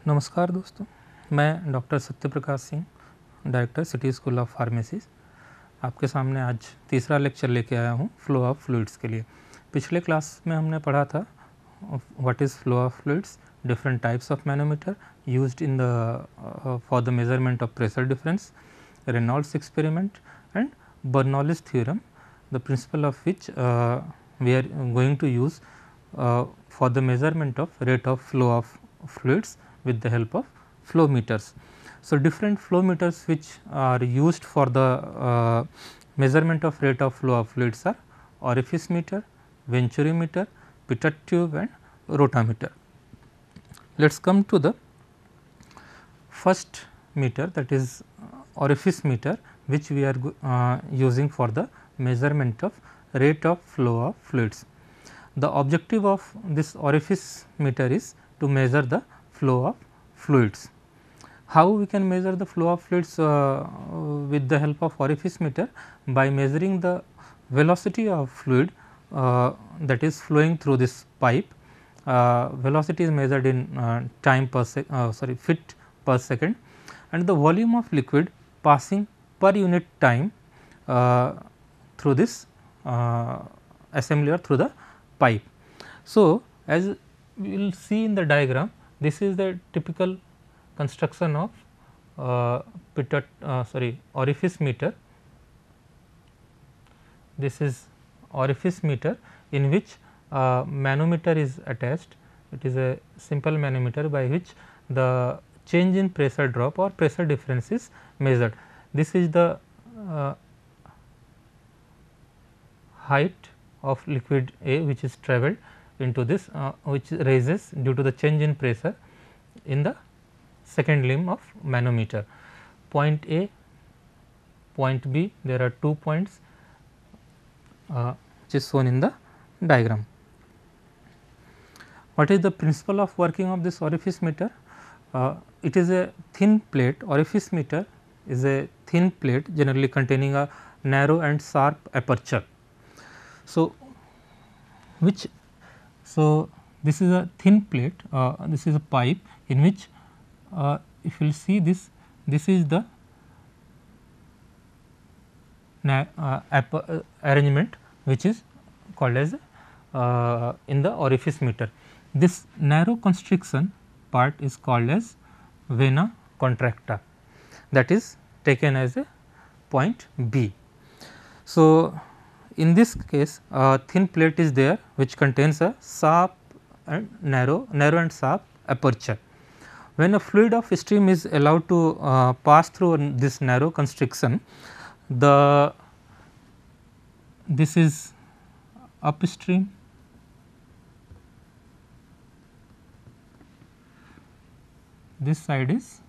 नमस्कार दोस्तों, मैं doctor Satyaprakash Singh, director city school of pharmacy आपके सामने आज तीसरा लेक्चर लेके आया हूँ फ्लो ऑफ फ्लूइड्स के लिए। पिछले क्लास में हमने पढ़ा था what is flow of fluids, different types of manometer used in the for the measurement of pressure difference, Reynolds experiment and Bernoulli's theorem, the principle of which we are going to use for the measurement of rate of flow of fluids with the help of flow meters. So, different flow meters which are used for the measurement of rate of flow of fluids are orifice meter, venturi meter, pitot tube and rotameter. Let us come to the first meter, that is orifice meter, which we are using for the measurement of rate of flow of fluids. The objective of this orifice meter is to measure the flow of fluids. How we can measure the flow of fluids with the help of orifice meter? By measuring the velocity of fluid that is flowing through this pipe. Velocity is measured in feet per second, and the volume of liquid passing per unit time through this assembly or through the pipe. So, as we will see in the diagram, this is the typical construction of orifice meter. This is orifice meter in which manometer is attached. It is a simple manometer by which the change in pressure drop or pressure difference is measured. This is the height of liquid A which is travelled into this which raises due to the change in pressure in the second limb of manometer. Point A, point B, there are 2 points which is shown in the diagram. What is the principle of working of this orifice meter? It is a thin plate. Orifice meter is a thin plate generally containing a narrow and sharp aperture. So, this is a thin plate, this is a pipe in which if you will see this is the arrangement which is called as in the orifice meter. This narrow constriction part is called as vena contracta, that is taken as a point B. So, in this case a thin plate is there which contains a sharp and narrow and sharp aperture. When a fluid of stream is allowed to pass through this narrow constriction, this is upstream, this side is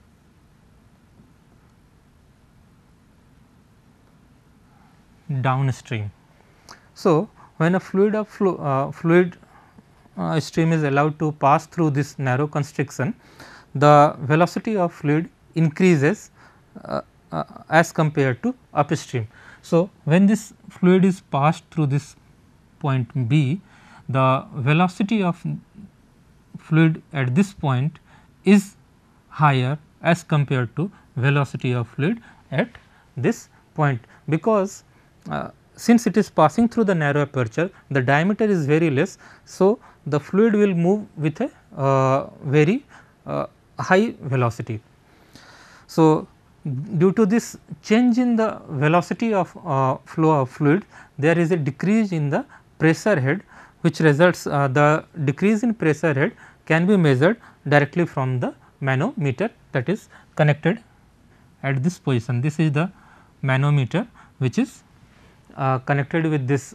downstream. So, when a fluid stream is allowed to pass through this narrow constriction, the velocity of fluid increases as compared to upstream. So, when this fluid is passed through this point B, the velocity of fluid at this point is higher as compared to velocity of fluid at this point, because since it is passing through the narrow aperture, the diameter is very less. So, the fluid will move with a very high velocity. So, due to this change in the velocity of flow of fluid, there is a decrease in the pressure head, which results the decrease in pressure head can be measured directly from the manometer that is connected at this position. This is the manometer which is connected with this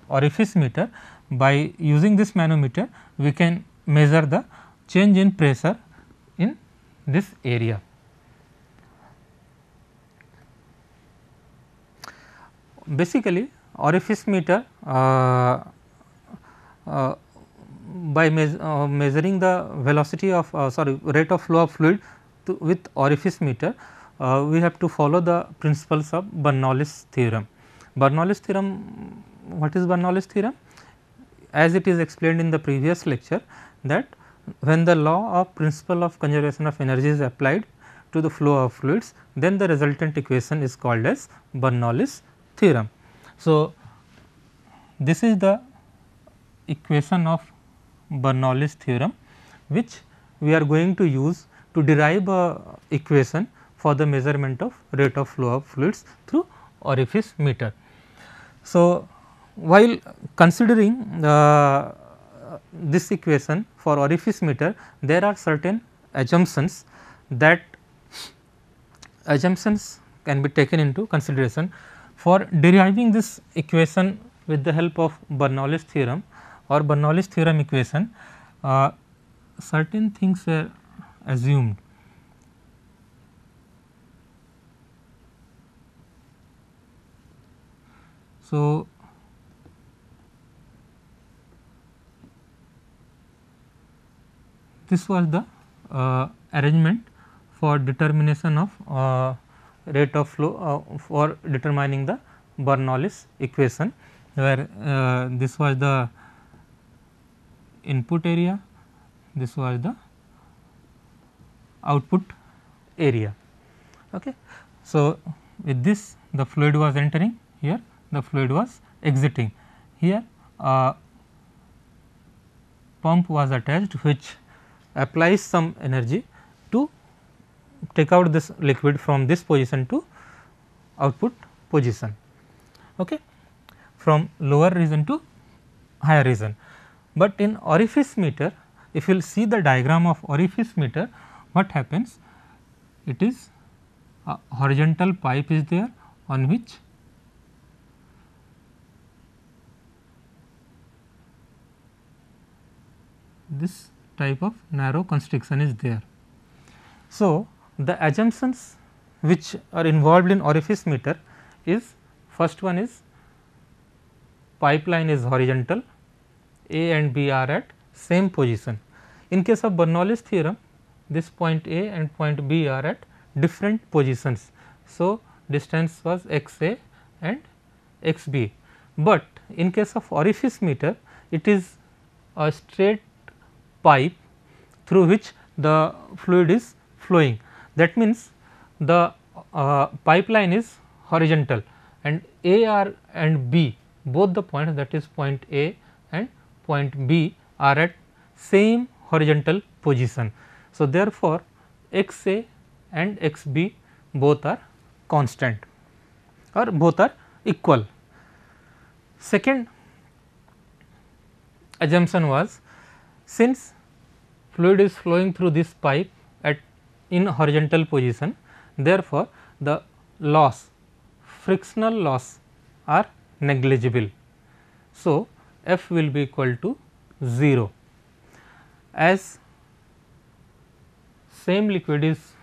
orifice meter. By using this manometer, we can measure the change in pressure in this area. Basically, orifice meter by measuring the velocity of rate of flow of fluid with orifice meter, we have to follow the principles of Bernoulli's theorem. Bernoulli's theorem, what is Bernoulli's theorem? As it is explained in the previous lecture, that when the law of principle of conservation of energy is applied to the flow of fluids, then the resultant equation is called as Bernoulli's theorem. So, this is the equation of Bernoulli's theorem, which we are going to use to derive a equation for the measurement of rate of flow of fluids through orifice meter. So, while considering this equation for orifice meter, there are certain assumptions that can be taken into consideration. For deriving this equation with the help of Bernoulli's theorem or Bernoulli's theorem equation, certain things were assumed. So, this was the arrangement for determination of rate of flow for determining the Bernoulli's equation, where this was the input area, this was the output area. Okay. So, with this the fluid was entering, here the fluid was exiting, here pump was attached which applies some energy to take out this liquid from this position to output position, okay, from lower region to higher region. But in orifice meter, if you will see the diagram of orifice meter, what happens? It is a horizontal pipe is there on which this type of narrow constriction is there. So, the assumptions which are involved in orifice meter is, first one is pipeline is horizontal, A and B are at same position. In case of Bernoulli's theorem, this point A and point B are at different positions. So, distance was x A and x B, but in case of orifice meter, it is a straight pipe through which the fluid is flowing. That means, the pipeline is horizontal and A and B, both the points, that is point A and point B, are at same horizontal position. So, therefore, x A and x B both are constant or both are equal. Second assumption was, since fluid is flowing through this pipe at in horizontal position, therefore, the loss, frictional loss are negligible. So, F will be equal to 0, as same liquid is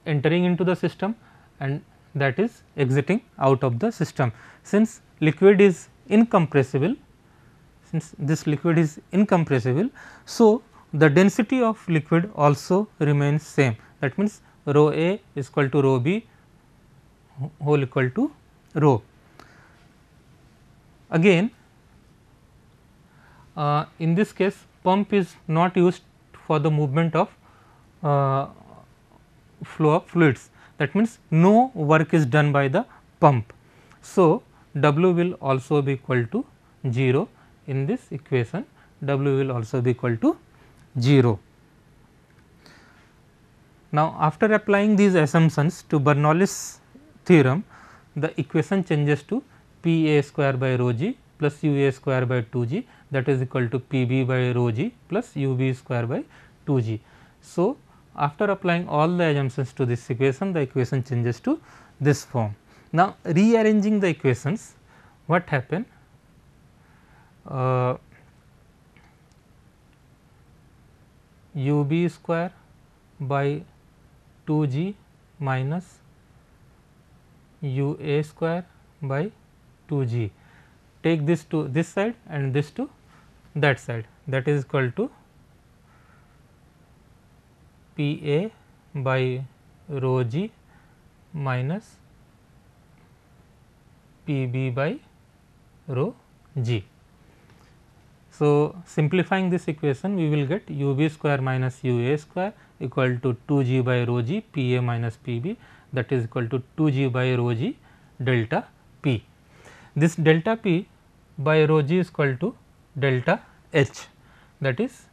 entering into the system and that is exiting out of the system. Since liquid is incompressible, since this liquid is incompressible, so the density of liquid also remains same. That means, rho A is equal to rho B whole equal to rho. Again, in this case pump is not used for the movement of flow of fluids. That means, no work is done by the pump. So, W will also be equal to 0 in this equation, W will also be equal to 0. Now, after applying these assumptions to Bernoulli's theorem, the equation changes to P A square by rho g plus U A square by 2 g, that is equal to P B by rho g plus U B square by 2 g. So, after applying all the assumptions to this equation, the equation changes to this form. Now, rearranging the equations, what happen? U B square by 2 g minus U A square by 2 g, take this to this side and this to that side, that is equal to P A by rho g minus P B by rho g. So, simplifying this equation we will get u b square minus u a square equal to 2 g by rho g p a minus p b, that is equal to 2 g by rho g delta p. This delta p by rho g is equal to delta h, that is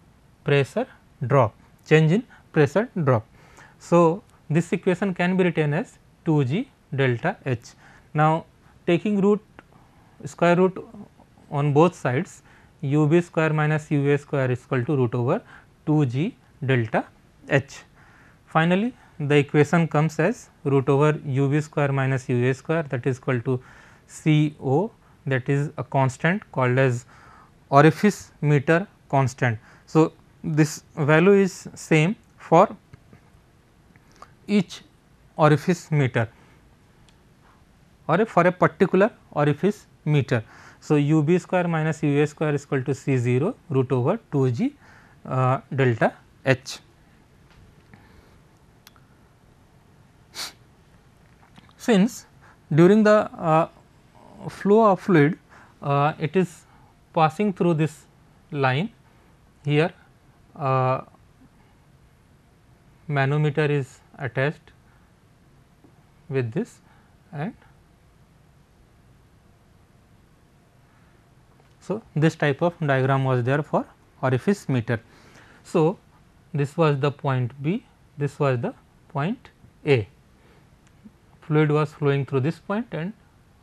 pressure drop, change in pressure drop. So, this equation can be written as 2 g delta h. Now, taking square root on both sides, u b square minus u a square is equal to root over 2 g delta h. Finally, the equation comes as root over u b square minus u a square, that is equal to C O, that is a constant called as orifice meter constant. So, this value is same for each orifice meter or for a particular orifice meter. So, u b square minus u a square is equal to C 0 root over 2 g delta h. Since during the flow of fluid it is passing through this line here, manometer is attached with this, and so this type of diagram was there for orifice meter. So, this was the point B, this was the point A. Fluid was flowing through this point and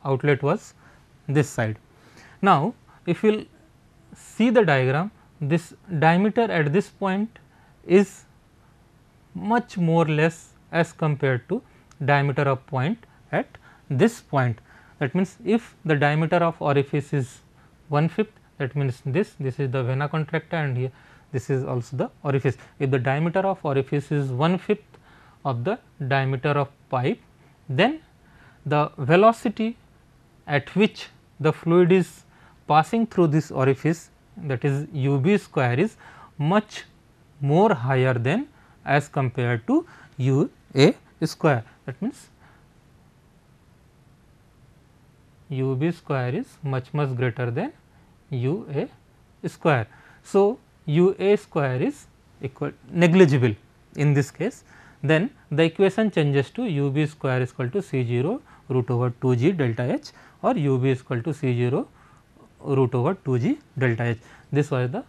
outlet was this side. Now, if you will see the diagram, this diameter at this point is much more less as compared to diameter of point at this point. That means, if the diameter of orifice is 1/5, that means this is the vena contracta and here this is also the orifice. If the diameter of orifice is 1/5 of the diameter of pipe, then the velocity at which the fluid is passing through this orifice, that is u b square, is much more higher than as compared to u a square. That means, u b square is much greater than u a square. So, u a square is negligible in this case. Then the equation changes to u b square is equal to C 0 root over 2 g delta h, or u b is equal to C 0 root over 2 g delta h. This was the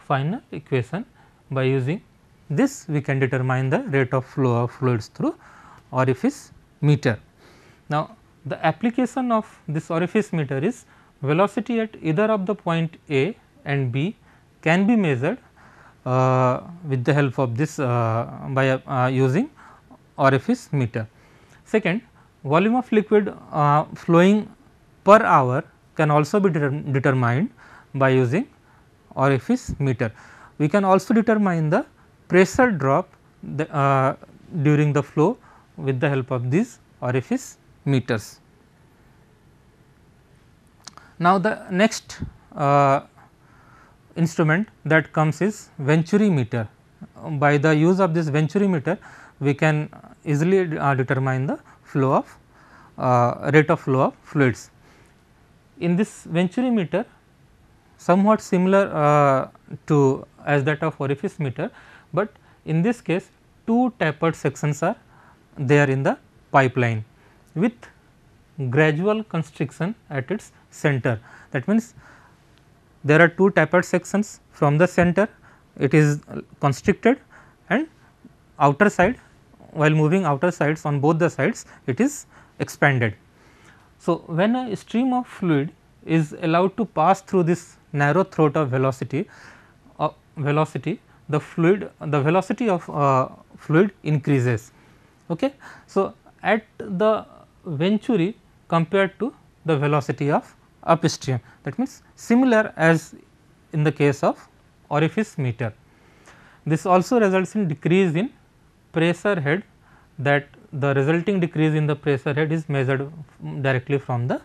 final equation. By using this, we can determine the rate of flow of fluids through orifice meter. Now, the application of this orifice meter is velocity at either of the point A and B can be measured with the help of this by using orifice meter. Second, volume of liquid flowing per hour can also be determined by using orifice meter. We can also determine the pressure drop during the flow with the help of these orifice meters. Now, the next instrument that comes is Venturi meter. By the use of this Venturi meter, we can easily determine the flow of rate of flow of fluids. In this Venturi meter, somewhat similar to as that of orifice meter, but in this case 2 tapered sections are there in the pipeline with gradual constriction at its center. That means, there are 2 tapered sections from the center, it is constricted, and outer side, while moving outer sides on both the sides, it is expanded. So, when a stream of fluid is allowed to pass through this narrow throat of velocity, the velocity of fluid increases. Okay. So, at the Venturi compared to the velocity of upstream, that means similar as in the case of orifice meter. This also results in decrease in pressure head, that the resulting decrease in the pressure head is measured directly from the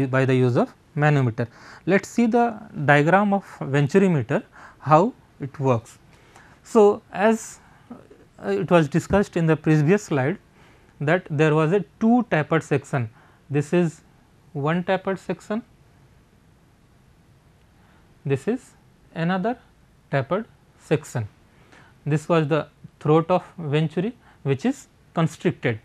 by the use of manometer. Let us see the diagram of Venturi meter, how it works. So, as it was discussed in the previous slide, that there was a 2 tapered section. This is one tapered section, this is another tapered section. This was the throat of venturi which is constricted.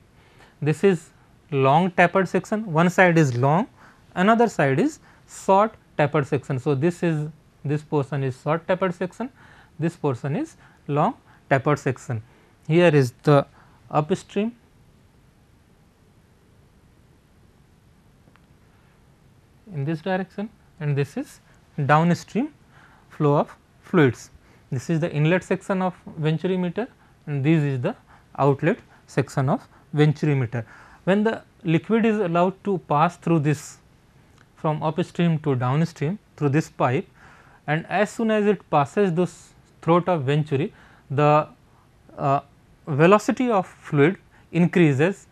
This is long tapered section, one side is long, another side is short tapered section. So, this portion is short tapered section, this portion is long tapered section. Here is the upstream in this direction and this is downstream flow of fluids. This is the inlet section of venturi meter and this is the outlet section of venturi meter. When the liquid is allowed to pass through this from upstream to downstream through this pipe, and as soon as it passes this throat of venturi, the velocity of fluid increases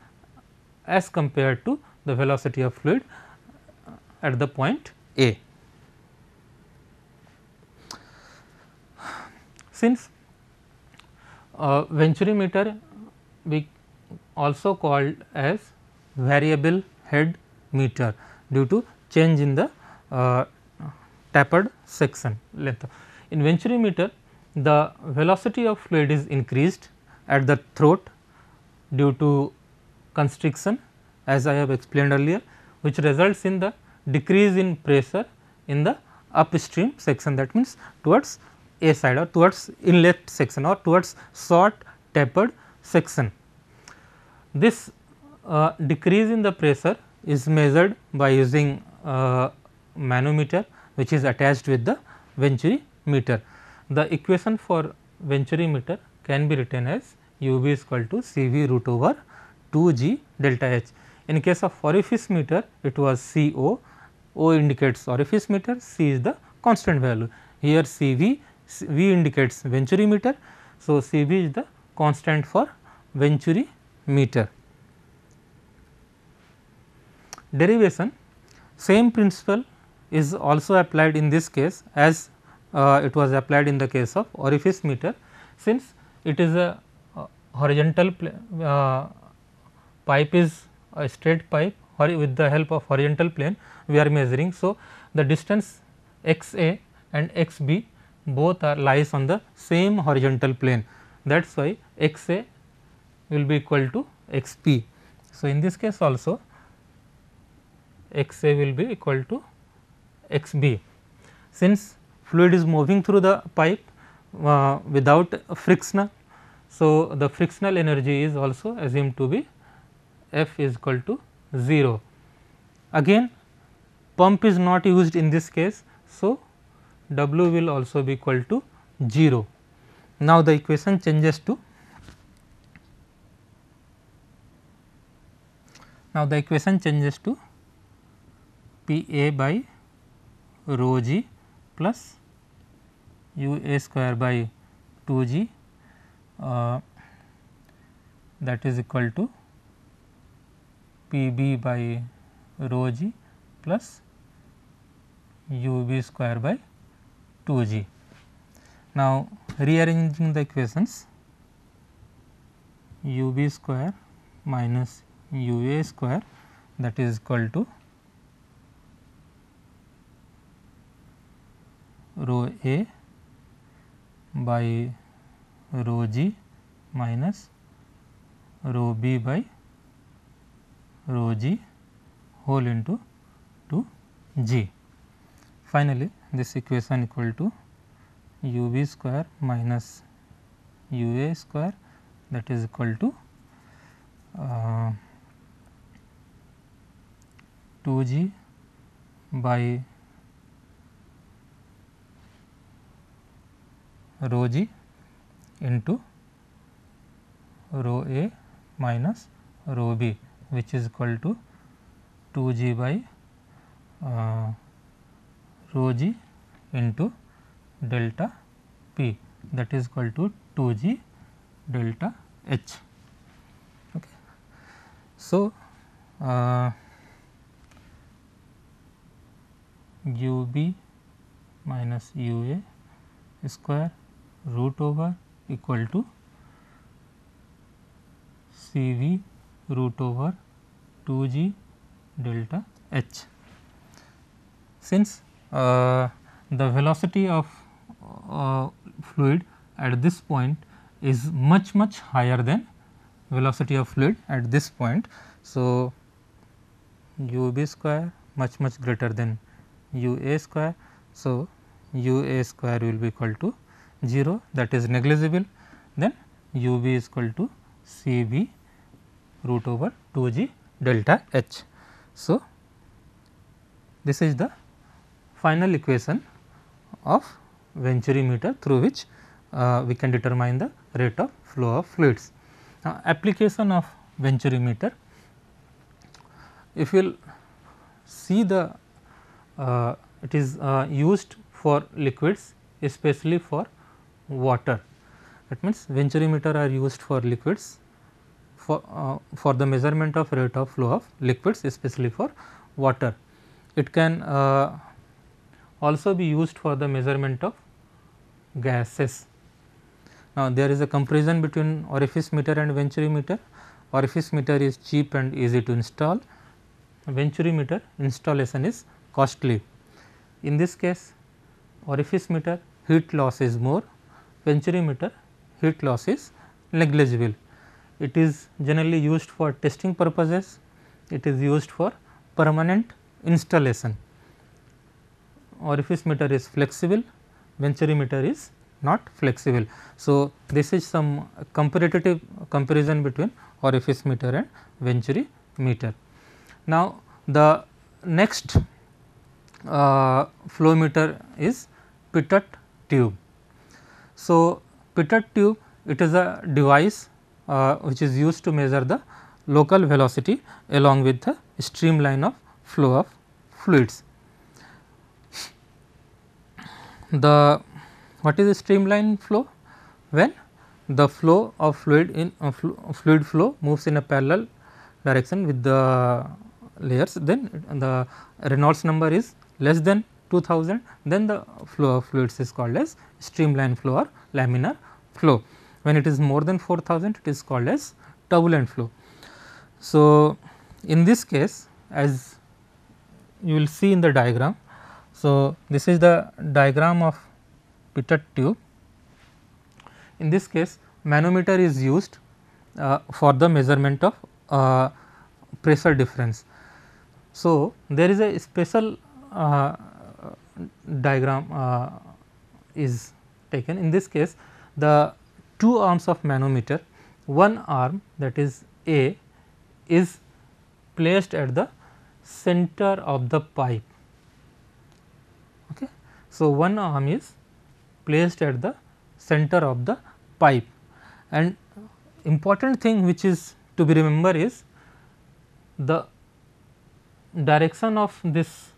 as compared to the velocity of fluid at the point A. Since venturi meter we also called as variable head meter due to change in the tapered section length. In venturi meter, the velocity of fluid is increased at the throat due to constriction, as I have explained earlier, which results in the decrease in pressure in the upstream section, that means towards A side or towards inlet section or towards short tapered section. This decrease in the pressure is measured by using manometer which is attached with the venturi meter. The equation for venturi meter can be written as UV is equal to CV root over 2 G delta H. In case of orifice meter, it was CO, O indicates orifice meter, C is the constant value. Here CV, V indicates venturi meter. So, CV is the constant for venturi meter. Derivation, same principle is also applied in this case as it was applied in the case of orifice meter. Since it is a horizontal pipe is a straight pipe with the help of horizontal plane we are measuring. So, the distance x A and x B both are lies on the same horizontal plane, that is why x A will be equal to x P. So, in this case also x A will be equal to x B. Since fluid is moving through the pipe without frictional, so the frictional energy is also assumed to be F is equal to 0. Again pump is not used in this case, so W will also be equal to 0. Now, the equation changes to P A by rho g plus U A square by 2 g that is equal to P B by rho g plus U B square by 2 g. Now, rearranging the equations, U B square minus U A square, that is equal to rho A by rho g minus rho B by rho g whole into 2 g. Finally, this equation equal to U B square minus U A square, that is equal to 2 g by rho g into rho A minus rho B, which is equal to 2 g by rho g into delta P, that is equal to 2 g delta H. Okay. So, U B minus U A square root over equal to C V root over 2 g delta H. Since the velocity of fluid at this point is much higher than velocity of fluid at this point. So, u b square much greater than u a square. So, u a square will be equal to 0, that is negligible, then u b is equal to C b root over 2 g delta h. So, this is the final equation of Venturi meter through which we can determine the rate of flow of fluids. Now, application of Venturi meter, if you will see the it is used for liquids, especially for water. That means, Venturi meter are used for liquids for the measurement of rate of flow of liquids, especially for water. It can also be used for the measurement of gases. Now, there is a comparison between orifice meter and Venturi meter. Orifice meter is cheap and easy to install. Venturi meter installation is costly. In this case, orifice meter heat loss is more, Venturi meter heat loss is negligible. It is generally used for testing purposes, it is used for permanent installation. Orifice meter is flexible, Venturi meter is not flexible. So, this is some comparative comparison between orifice meter and Venturi meter. Now, the next flow meter is pitot tube. So, pitot tube, it is a device which is used to measure the local velocity along with the streamline of flow of fluids. The what is a streamline flow? When the flow of fluid in fluid flow moves in a parallel direction with the layers, then the Reynolds number is less than 2000, then the flow of fluids is called as streamline flow or laminar flow. When it is more than 4000, it is called as turbulent flow. So, in this case, as you will see in the diagram. So, this is the diagram of pitot tube. In this case, manometer is used for the measurement of pressure difference. So, there is a special diagram is taken. In this case, the two arms of manometer, one arm, that is A, is placed at the center of the pipe. Okay. So, one arm is placed at the center of the pipe, and important thing which is to be remembered is the direction of this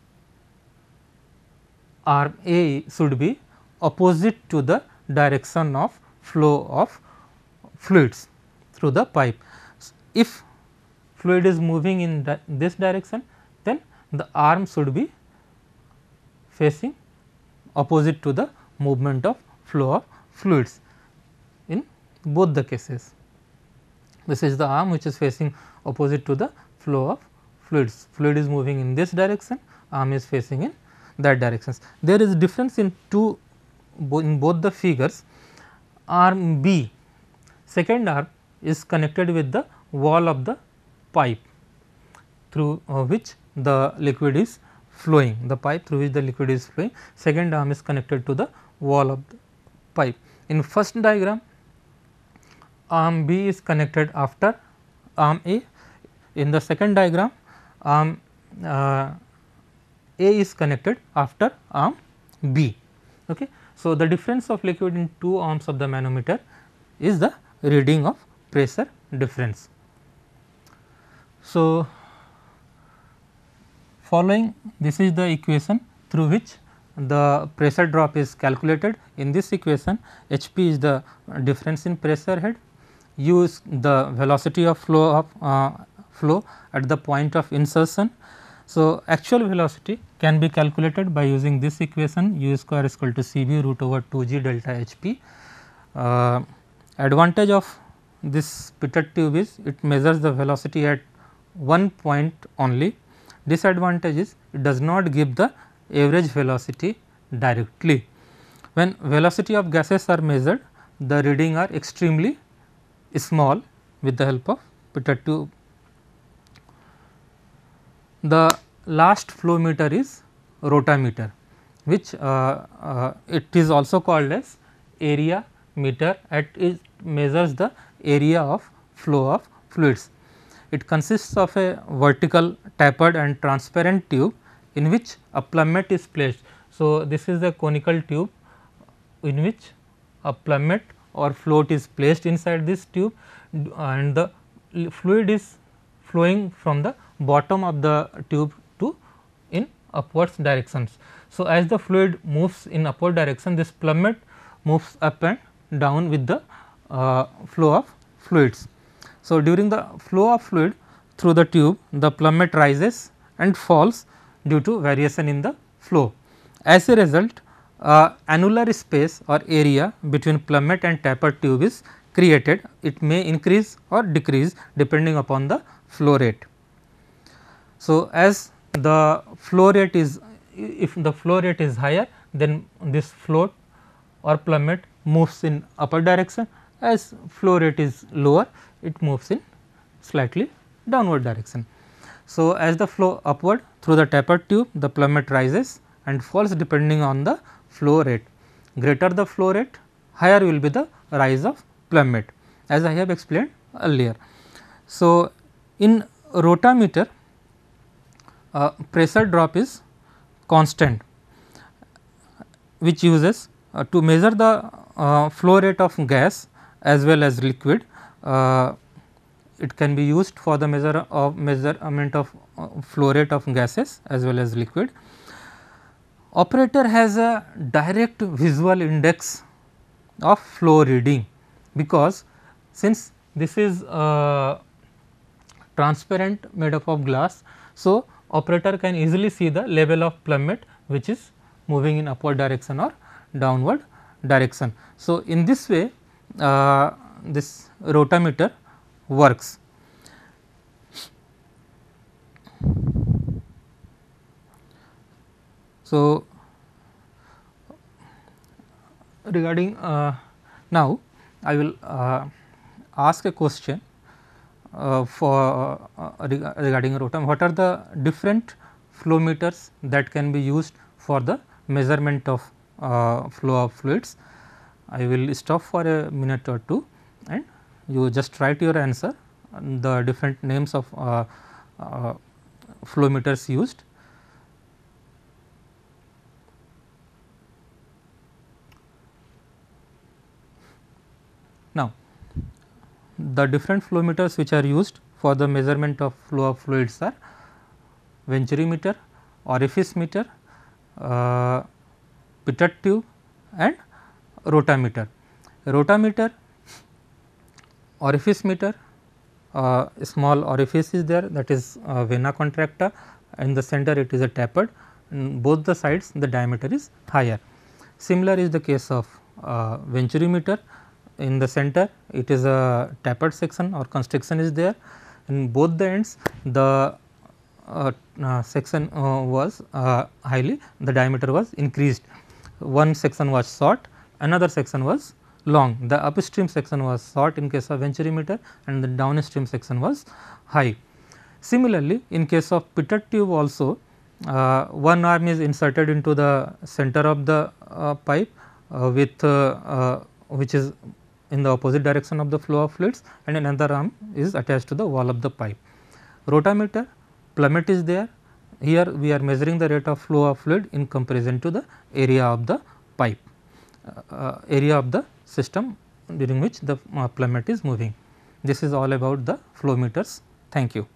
arm A should be opposite to the direction of flow of fluids through the pipe. If fluid is moving in this direction, then the arm should be facing opposite to the movement of flow of fluids in both the cases. This is the arm which is facing opposite to the flow of fluids. Fluid is moving in this direction, arm is facing in that direction. There is difference in both the figures. Arm B, second arm, is connected with the wall of the pipe through which the liquid is flowing, the pipe through which the liquid is flowing, second arm is connected to the wall of the pipe. In first diagram, arm B is connected after arm A. In the second diagram, arm A is connected after arm B. Okay. So, the difference of liquid in two arms of the manometer is the reading of pressure difference. So, following this is the equation through which the pressure drop is calculated. In this equation, H p is the difference in pressure head, u is the velocity of flow at the point of insertion. So, actual velocity can be calculated by using this equation, u square is equal to C b root over 2 g delta H p. Advantage of this pitot tube is it measures the velocity at one point only. Disadvantage is it does not give the average velocity directly. When velocity of gases are measured, the reading are extremely small with the help of pitot tube. The last flow meter is rotameter, which it is also called as area meter. It measures the area of flow of fluids. It consists of a vertical tapered and transparent tube in which a plummet is placed. So, this is the conical tube in which a plummet or float is placed inside this tube, and the fluid is flowing from the bottom of the tube to in upwards directions. So, as the fluid moves in upward direction, this plummet moves up and down with the flow of fluids. So, during the flow of fluid through the tube, the plummet rises and falls due to variation in the flow. As a result, annular space or area between plummet and tapered tube is created. It may increase or decrease depending upon the flow rate. So, as the flow rate is, if the flow rate is higher, then this float or plummet moves in upper direction. As flow rate is lower, it moves in slightly downward direction. So, as the flow upward through the tapered tube, the plummet rises and falls depending on the flow rate. Greater the flow rate, higher will be the rise of plummet, as I have explained earlier. So, in rotameter, pressure drop is constant, which uses to measure the flow rate of gas as well as liquid. It can be used for the measurement of flow rate of gases as well as liquid. Operator has a direct visual index of flow reading, because since this is transparent made up of glass. So, operator can easily see the level of plummet which is moving in upward direction or downward direction. So, in this way this rotameter works. So, regarding now I will ask a question regarding rotameter. What are the different flow meters that can be used for the measurement of flow of fluids? I will stop for a minute or two and you just write your answer, the different names of flow meters used. Now, the different flow meters which are used for the measurement of flow of fluids are Venturi meter, orifice meter, pitot tube and rotameter. Rotameter, orifice meter, a small orifice is there, that is vena contracta, in the center it is a tapered, in both the sides the diameter is higher. Similar is the case of Venturi meter. In the center it is a tapered section or constriction is there, in both the ends the section was highly, the diameter was increased. One section was short, another section was long. The upstream section was short in case of Venturi meter and the downstream section was high. Similarly, in case of pitot tube also, one arm is inserted into the center of the pipe with which is in the opposite direction of the flow of fluids, and another arm is attached to the wall of the pipe. Rotameter, plummet is there. Here we are measuring the rate of flow of fluid in comparison to the area of the pipe, area of the system during which the plummet is moving. This is all about the flow meters. Thank you.